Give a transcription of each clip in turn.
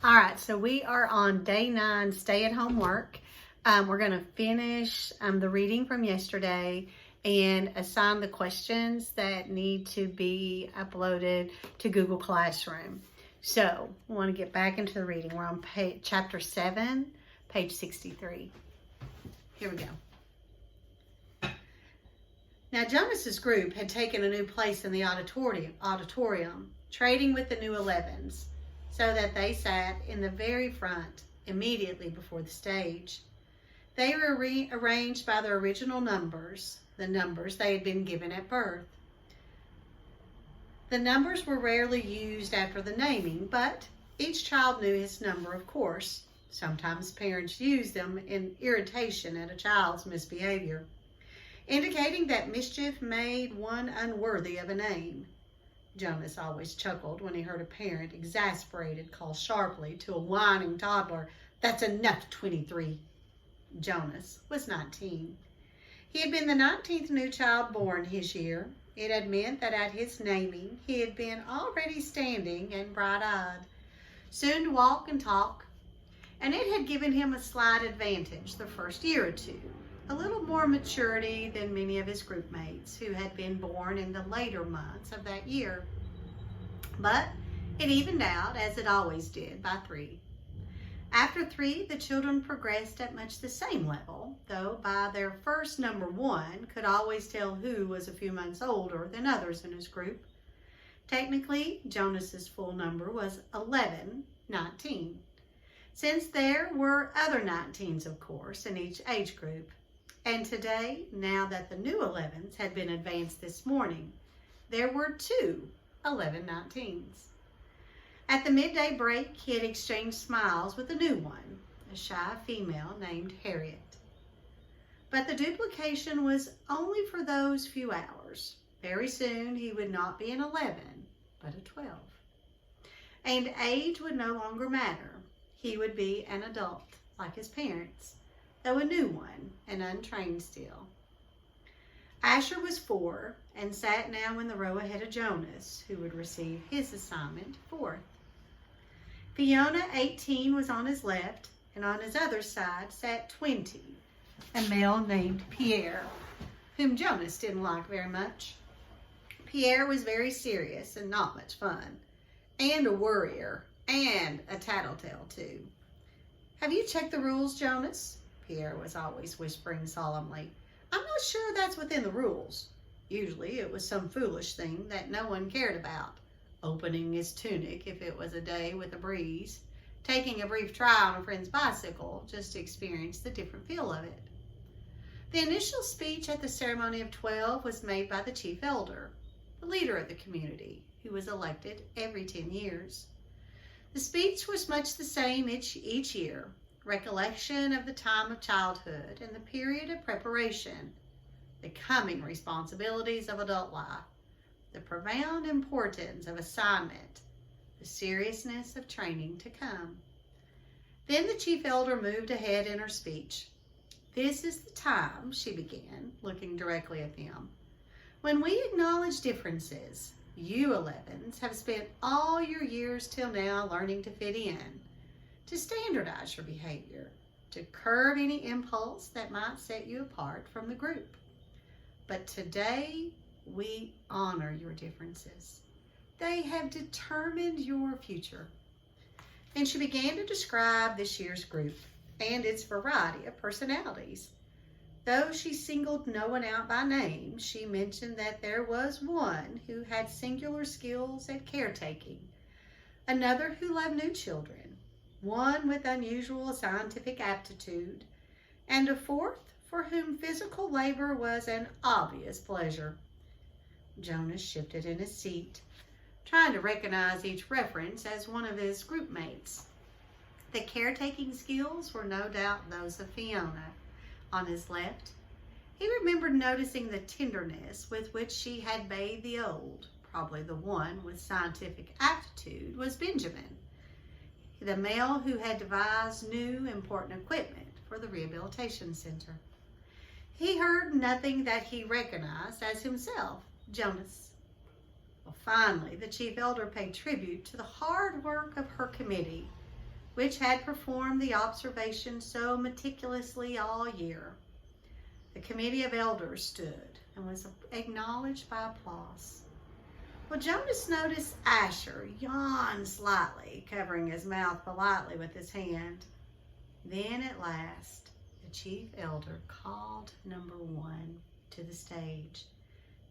All right, so we are on day 9, stay-at-home work. We're going to finish the reading from yesterday and assign the questions that need to be uploaded to Google Classroom. So we want to get back into the reading. We're on chapter 7, page 63. Here we go. Now, Jonas's group had taken a new place in the auditorium, trading with the new 11s, so that they sat in the very front, immediately before the stage. They were arranged by their original numbers, the numbers they had been given at birth. The numbers were rarely used after the naming, but each child knew his number, of course. Sometimes parents used them in irritation at a child's misbehavior, indicating that mischief made one unworthy of a name. Jonas always chuckled when he heard a parent, exasperated, call sharply to a whining toddler, "That's enough, 23." Jonas was 19. He had been the 19th new child born his year. It had meant that at his naming he had been already standing and bright-eyed, soon to walk and talk, and it had given him a slight advantage the first year or two, a little more maturity than many of his group mates who had been born in the later months of that year. But it evened out, as it always did, by 3. After 3, the children progressed at much the same level, though by their first number 1 could always tell who was a few months older than others in his group. Technically, Jonas's full number was 19, since there were other 19s, of course, in each age group. And today, now that the new 11s had been advanced this morning, there were 2 19s. At the midday break, he had exchanged smiles with a new one, a shy female named Harriet. But the duplication was only for those few hours. Very soon, he would not be an 11, but a 12. And age would no longer matter. He would be an adult, like his parents, though a new one and untrained still. Asher was 4 and sat now in the row ahead of Jonas, who would receive his assignment 4th. Fiona, 18, was on his left, and on his other side sat 20, a male named Pierre, whom Jonas didn't like very much. Pierre was very serious and not much fun, and a worrier, and a tattletale too. "Have you checked the rules, Jonas?" Pierre was always whispering solemnly. "I'm not sure that's within the rules." Usually it was some foolish thing that no one cared about. Opening his tunic if it was a day with a breeze. Taking a brief try on a friend's bicycle just to experience the different feel of it. The initial speech at the ceremony of 12 was made by the chief elder, the leader of the community, who was elected every 10 years. The speech was much the same each year. Recollection of the time of childhood and the period of preparation, the coming responsibilities of adult life, the profound importance of assignment, the seriousness of training to come. Then the chief elder moved ahead in her speech. "This is the time," she began, looking directly at them, "when we acknowledge differences. You 11s have spent all your years till now learning to fit in, to standardize your behavior, to curb any impulse that might set you apart from the group. But today, we honor your differences. They have determined your future." And she began to describe this year's group and its variety of personalities. Though she singled no one out by name, she mentioned that there was one who had singular skills at caretaking, another who loved new children, one with unusual scientific aptitude, and a 4th for whom physical labor was an obvious pleasure. Jonas shifted in his seat, trying to recognize each reference as one of his group mates. The caretaking skills were no doubt those of Fiona. On his left, he remembered noticing the tenderness with which she had bathed the old. Probably the one with scientific aptitude was Benjamin, the male who had devised new important equipment for the rehabilitation center. He heard nothing that he recognized as himself, Jonas. Well, finally, the chief elder paid tribute to the hard work of her committee, which had performed the observation so meticulously all year. The committee of elders stood and was acknowledged by applause. Well, Jonas noticed Asher yawn slightly, covering his mouth politely with his hand. Then at last, the chief elder called number 1 to the stage,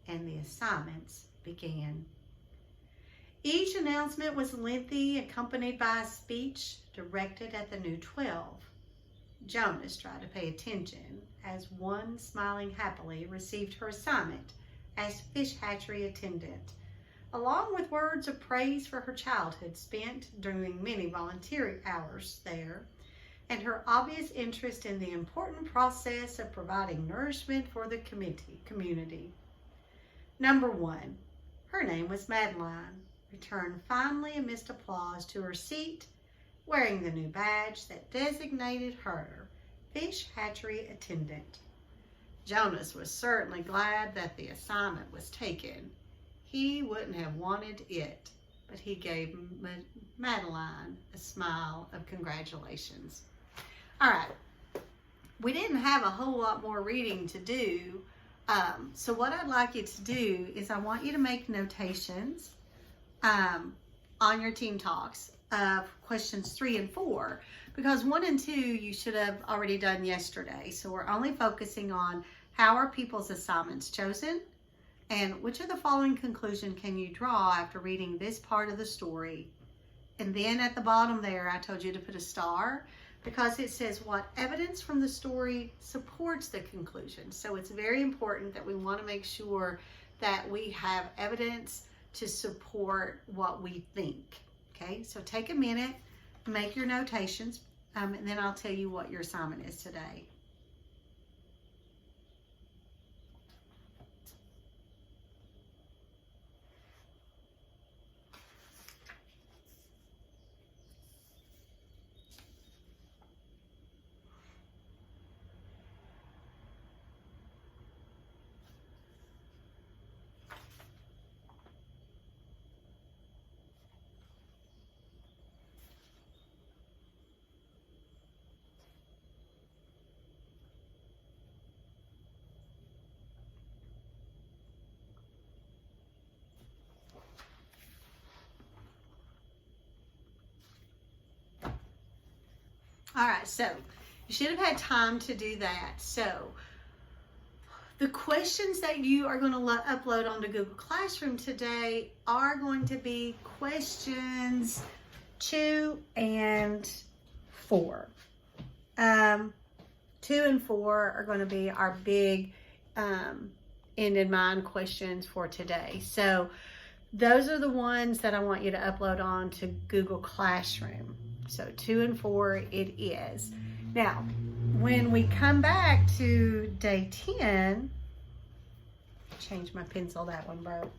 and the assignments began. Each announcement was lengthy, accompanied by a speech directed at the new 12. Jonas tried to pay attention as one, smiling happily, received her assignment as fish hatchery attendant, along with words of praise for her childhood spent during many volunteer hours there, and her obvious interest in the important process of providing nourishment for the community. Number 1, her name was Madeline, returned finally amidst applause to her seat, wearing the new badge that designated her fish hatchery attendant. Jonas was certainly glad that the assignment was taken. He wouldn't have wanted it, but he gave Madeline a smile of congratulations. All right, we didn't have a whole lot more reading to do, so what I'd like you to do is I want you to make notations on your team talks of questions 3 and 4, because 1 and 2 you should have already done yesterday. So we're only focusing on how are people's assignments chosen, and which of the following conclusion can you draw after reading this part of the story. And then at the bottom there, I told you to put a star because it says what evidence from the story supports the conclusion. So it's very important that we want to make sure that we have evidence to support what we think. Okay, so take a minute, make your notations, and then I'll tell you what your assignment is today. All right, so you should have had time to do that. So the questions that you are going to upload onto Google Classroom today are going to be questions 2 and 4. 2 and 4 are going to be our big end in mind questions for today. So those are the ones that I want you to upload on to Google Classroom. So 2 and 4 it is. Now, when we come back to day 10, change my pencil, that one broke.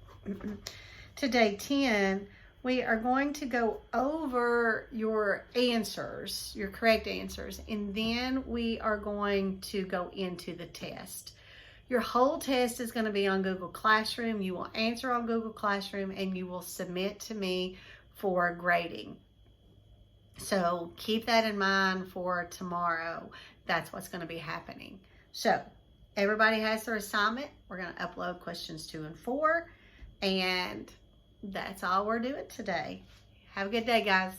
To day 10, we are going to go over your answers, your correct answers, and then we are going to go into the test. Your whole test is going to be on Google Classroom. You will answer on Google Classroom and you will submit to me for grading. So keep that in mind for tomorrow. That's what's going to be happening. So everybody has their assignment. We're going to upload questions 2 and 4. And that's all we're doing today. Have a good day, guys.